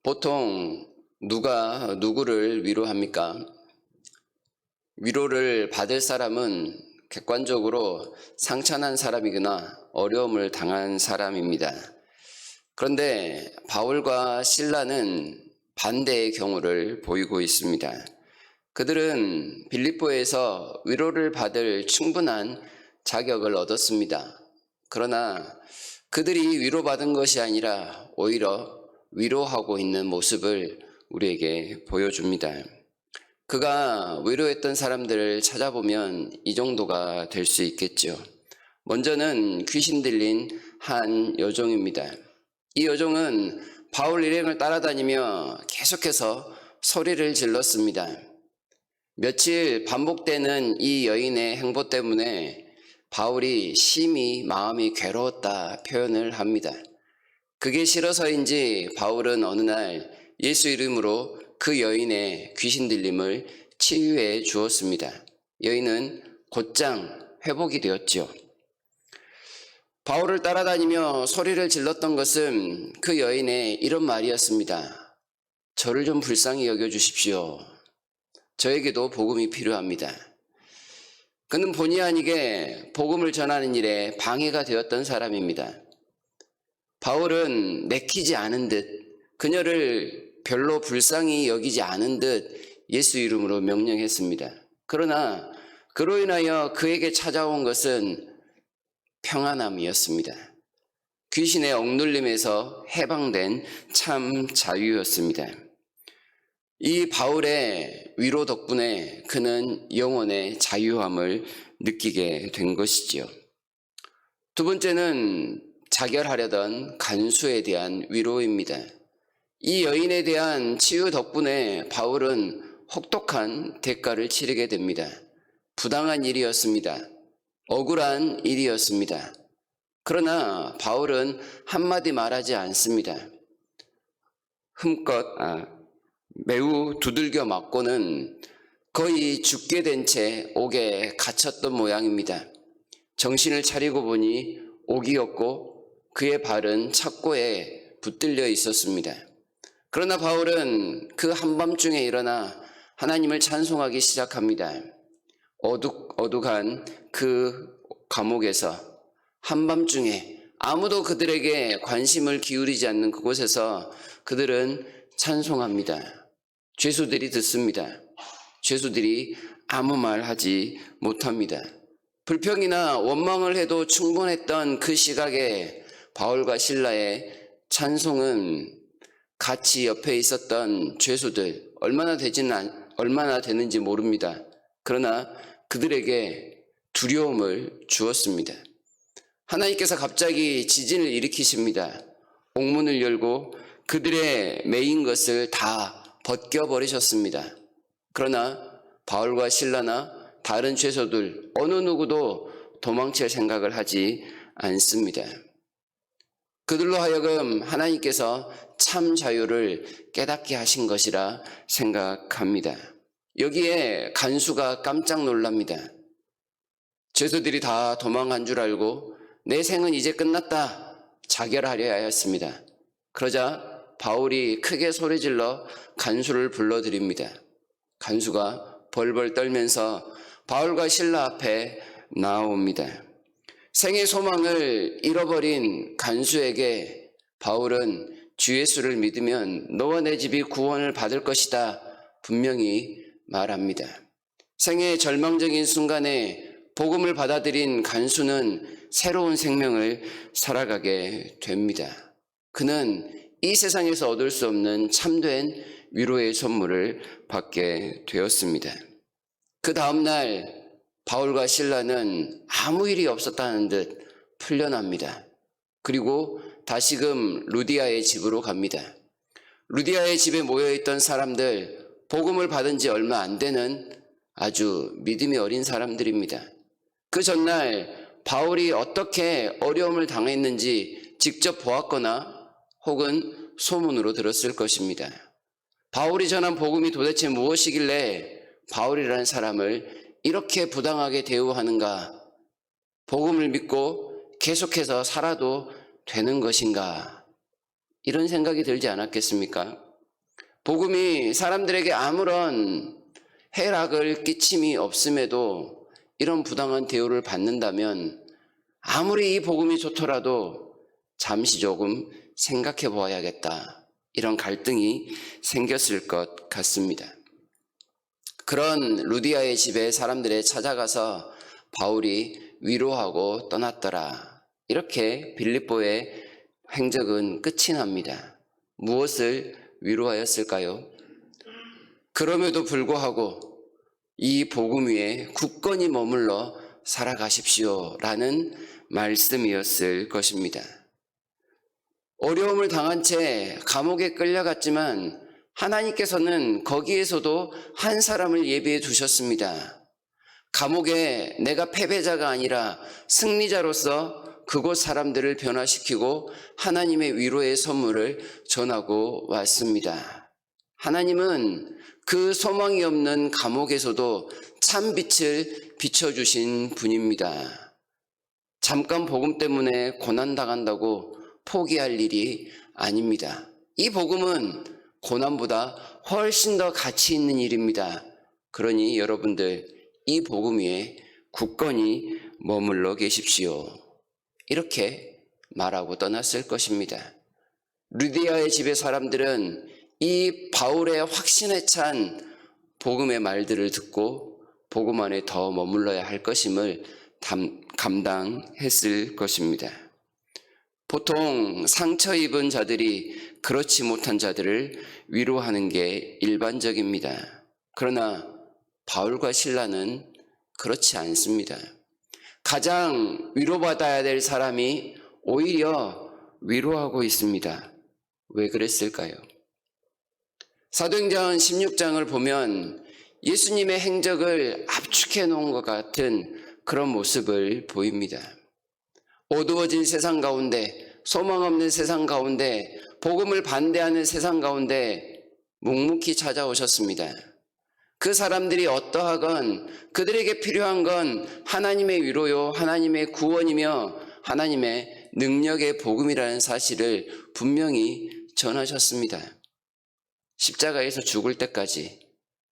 보통 누가 누구를 위로합니까? 위로를 받을 사람은 객관적으로 상처난 사람이거나 어려움을 당한 사람입니다. 그런데 바울과 실라는 반대의 경우를 보이고 있습니다. 그들은 빌립보에서 위로를 받을 충분한 자격을 얻었습니다. 그러나 그들이 위로받은 것이 아니라 오히려 위로하고 있는 모습을 우리에게 보여줍니다. 그가 위로했던 사람들을 찾아보면 이 정도가 될 수 있겠죠. 먼저는 귀신 들린 한 여종입니다. 이 여종은 바울 일행을 따라다니며 계속해서 소리를 질렀습니다. 며칠 반복되는 이 여인의 행보 때문에 바울이 심히 마음이 괴로웠다 표현을 합니다. 그게 싫어서인지 바울은 어느 날 예수 이름으로 그 여인의 귀신 들림을 치유해 주었습니다. 여인은 곧장 회복이 되었지요. 바울을 따라다니며 소리를 질렀던 것은 그 여인의 이런 말이었습니다. 저를 좀 불쌍히 여겨주십시오. 저에게도 복음이 필요합니다. 그는 본의 아니게 복음을 전하는 일에 방해가 되었던 사람입니다. 바울은 내키지 않은 듯, 그녀를 별로 불쌍히 여기지 않은 듯 예수 이름으로 명령했습니다. 그러나 그로 인하여 그에게 찾아온 것은 평안함이었습니다. 귀신의 억눌림에서 해방된 참 자유였습니다. 이 바울의 위로 덕분에 그는 영혼의 자유함을 느끼게 된 것이지요. 두 번째는 자결하려던 간수에 대한 위로입니다. 이 여인에 대한 치유 덕분에 바울은 혹독한 대가를 치르게 됩니다. 부당한 일이었습니다. 억울한 일이었습니다. 그러나 바울은 한마디 말하지 않습니다. 매우 두들겨 맞고는 거의 죽게 된 채 옥에 갇혔던 모양입니다. 정신을 차리고 보니 옥이었고 그의 발은 착고에 붙들려 있었습니다. 그러나 바울은 그 한밤중에 일어나 하나님을 찬송하기 시작합니다. 어둑어둑한 그 감옥에서 한밤중에 아무도 그들에게 관심을 기울이지 않는 그곳에서 그들은 찬송합니다. 죄수들이 듣습니다. 죄수들이 아무 말 하지 못합니다. 불평이나 원망을 해도 충분했던 그 시각에 바울과 실라의 찬송은 같이 옆에 있었던 죄수들 얼마나 되는지 모릅니다. 그러나 그들에게 두려움을 주었습니다. 하나님께서 갑자기 지진을 일으키십니다. 옥문을 열고 그들의 매인 것을 다 벗겨버리셨습니다. 그러나 바울과 실라나 다른 죄수들 어느 누구도 도망칠 생각을 하지 않습니다. 그들로 하여금 하나님께서 참 자유를 깨닫게 하신 것이라 생각합니다. 여기에 간수가 깜짝 놀랍니다. 죄수들이 다 도망간 줄 알고 내 생은 이제 끝났다 자결하려 하였습니다. 그러자 바울이 크게 소리질러 간수를 불러드립니다. 간수가 벌벌 떨면서 바울과 실라 앞에 나옵니다. 생의 소망을 잃어버린 간수에게 바울은 주 예수를 믿으면 너와 내 집이 구원을 받을 것이다 분명히 말합니다. 생의 절망적인 순간에 복음을 받아들인 간수는 새로운 생명을 살아가게 됩니다. 그는 이 세상에서 얻을 수 없는 참된 위로의 선물을 받게 되었습니다. 그 다음날 바울과 실라는 아무 일이 없었다는 듯 풀려납니다. 그리고 다시금 루디아의 집으로 갑니다. 루디아의 집에 모여있던 사람들, 복음을 받은 지 얼마 안 되는 아주 믿음이 어린 사람들입니다. 그 전날 바울이 어떻게 어려움을 당했는지 직접 보았거나 혹은 소문으로 들었을 것입니다. 바울이 전한 복음이 도대체 무엇이길래 바울이라는 사람을 이렇게 부당하게 대우하는가? 복음을 믿고 계속해서 살아도 되는 것인가? 이런 생각이 들지 않았겠습니까? 복음이 사람들에게 아무런 해락을 끼침이 없음에도 이런 부당한 대우를 받는다면 아무리 이 복음이 좋더라도 잠시 조금 생각해 보아야겠다. 이런 갈등이 생겼을 것 같습니다. 그런 루디아의 집에 사람들이 찾아가서 바울이 위로하고 떠났더라. 이렇게 빌립보의 행적은 끝이 납니다. 무엇을 위로하였을까요? 그럼에도 불구하고 이 복음 위에 굳건히 머물러 살아가십시오라는 말씀이었을 것입니다. 어려움을 당한 채 감옥에 끌려갔지만 하나님께서는 거기에서도 한 사람을 예비해 두셨습니다. 감옥에 내가 패배자가 아니라 승리자로서 그곳 사람들을 변화시키고 하나님의 위로의 선물을 전하고 왔습니다. 하나님은 그 소망이 없는 감옥에서도 참 빛을 비춰주신 분입니다. 잠깐 복음 때문에 고난당한다고 포기할 일이 아닙니다. 이 복음은 고난보다 훨씬 더 가치 있는 일입니다. 그러니 여러분들 이 복음 위에 굳건히 머물러 계십시오. 이렇게 말하고 떠났을 것입니다. 루디아의 집의 사람들은 이 바울의 확신에 찬 복음의 말들을 듣고 복음 안에 더 머물러야 할 것임을 감당했을 것입니다. 보통 상처 입은 자들이 그렇지 못한 자들을 위로하는 게 일반적입니다. 그러나 바울과 실라는 그렇지 않습니다. 가장 위로받아야 될 사람이 오히려 위로하고 있습니다. 왜 그랬을까요? 사도행전 16장을 보면 예수님의 행적을 압축해 놓은 것 같은 그런 모습을 보입니다. 어두워진 세상 가운데, 소망 없는 세상 가운데, 복음을 반대하는 세상 가운데 묵묵히 찾아오셨습니다. 그 사람들이 어떠하건 그들에게 필요한 건 하나님의 위로요, 하나님의 구원이며 하나님의 능력의 복음이라는 사실을 분명히 전하셨습니다. 십자가에서 죽을 때까지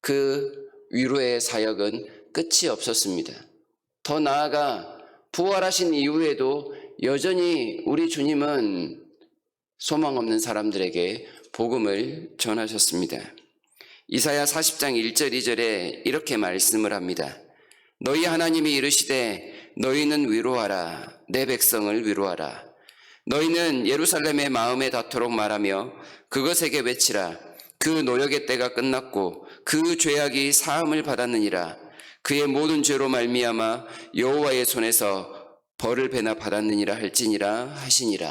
그 위로의 사역은 끝이 없었습니다. 더 나아가 부활하신 이후에도 여전히 우리 주님은 소망 없는 사람들에게 복음을 전하셨습니다. 이사야 40장 1절 2절에 이렇게 말씀을 합니다. 너희 하나님이 이르시되 너희는 위로하라. 내 백성을 위로하라. 너희는 예루살렘의 마음에 닿도록 말하며 그것에게 외치라. 그 노역의 때가 끝났고 그 죄악이 사함을 받았느니라. 그의 모든 죄로 말미암아 여호와의 손에서 벌을 배나 받았느니라 할지니라 하시니라.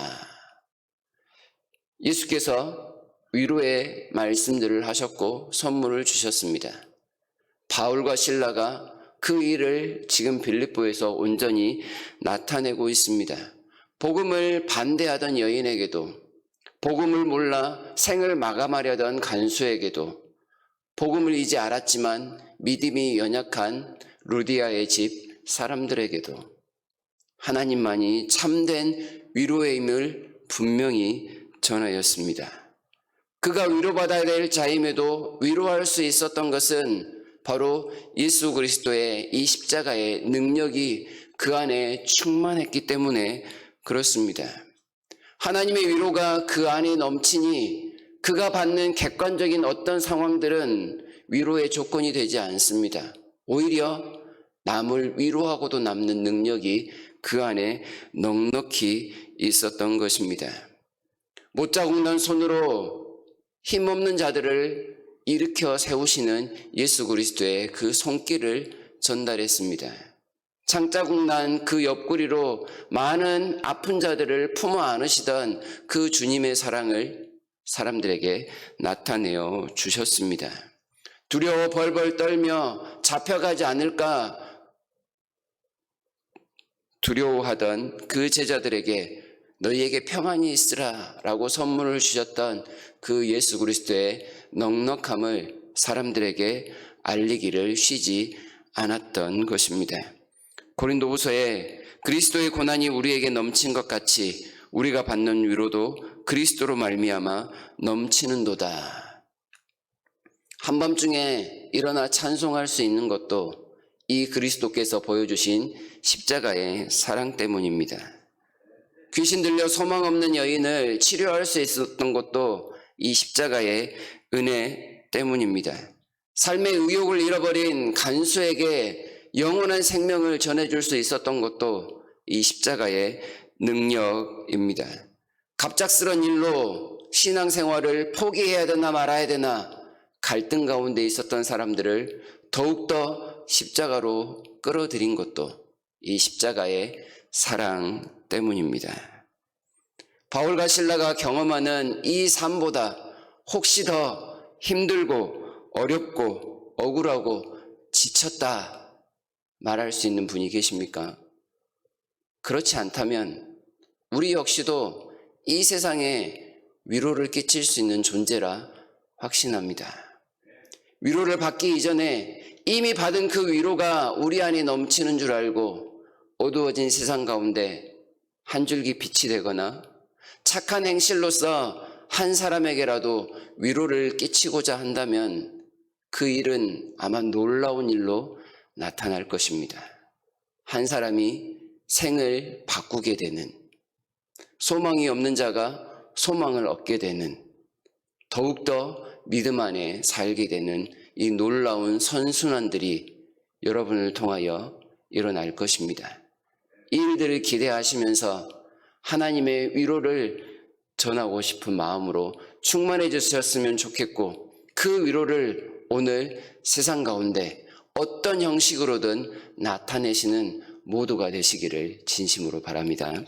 예수께서 위로의 말씀들을 하셨고 선물을 주셨습니다. 바울과 실라가 그 일을 지금 빌립보에서 온전히 나타내고 있습니다. 복음을 반대하던 여인에게도, 복음을 몰라 생을 마감하려던 간수에게도, 복음을 이제 알았지만 믿음이 연약한 루디아의 집 사람들에게도 하나님만이 참된 위로의 힘을 분명히 전하였습니다. 그가 위로받아야 될 자임에도 위로할 수 있었던 것은 바로 예수 그리스도의 이 십자가의 능력이 그 안에 충만했기 때문에 그렇습니다. 하나님의 위로가 그 안에 넘치니 그가 받는 객관적인 어떤 상황들은 위로의 조건이 되지 않습니다. 오히려 남을 위로하고도 남는 능력이 그 안에 넉넉히 있었던 것입니다. 못자국난 손으로 힘없는 자들을 일으켜 세우시는 예수 그리스도의 그 손길을 전달했습니다. 창자국난 그 옆구리로 많은 아픈 자들을 품어 안으시던 그 주님의 사랑을 사람들에게 나타내어 주셨습니다. 두려워 벌벌 떨며 잡혀가지 않을까 두려워하던 그 제자들에게 너희에게 평안이 있으라 라고 선물을 주셨던 그 예수 그리스도의 넉넉함을 사람들에게 알리기를 쉬지 않았던 것입니다. 고린도후서에 그리스도의 고난이 우리에게 넘친 것 같이 우리가 받는 위로도 그리스도로 말미암아 넘치는도다. 한밤중에 일어나 찬송할 수 있는 것도 이 그리스도께서 보여주신 십자가의 사랑 때문입니다. 귀신 들려 소망 없는 여인을 치료할 수 있었던 것도 이 십자가의 은혜 때문입니다. 삶의 의욕을 잃어버린 간수에게 영원한 생명을 전해줄 수 있었던 것도 이 십자가의 능력입니다. 갑작스런 일로 신앙생활을 포기해야 되나 말아야 되나 갈등 가운데 있었던 사람들을 더욱더 십자가로 끌어들인 것도 이 십자가의 사랑 때문입니다. 바울과 실라가 경험하는 이 삶보다 혹시 더 힘들고 어렵고 억울하고 지쳤다 말할 수 있는 분이 계십니까? 그렇지 않다면 우리 역시도 이 세상에 위로를 끼칠 수 있는 존재라 확신합니다. 위로를 받기 이전에 이미 받은 그 위로가 우리 안에 넘치는 줄 알고 어두워진 세상 가운데 한 줄기 빛이 되거나 착한 행실로서 한 사람에게라도 위로를 끼치고자 한다면 그 일은 아마 놀라운 일로 나타날 것입니다. 한 사람이 생을 바꾸게 되는, 소망이 없는 자가 소망을 얻게 되는, 더욱더 믿음 안에 살게 되는 이 놀라운 선순환들이 여러분을 통하여 일어날 것입니다. 이 일들을 기대하시면서 하나님의 위로를 전하고 싶은 마음으로 충만해 주셨으면 좋겠고, 그 위로를 오늘 세상 가운데 어떤 형식으로든 나타내시는 모두가 되시기를 진심으로 바랍니다.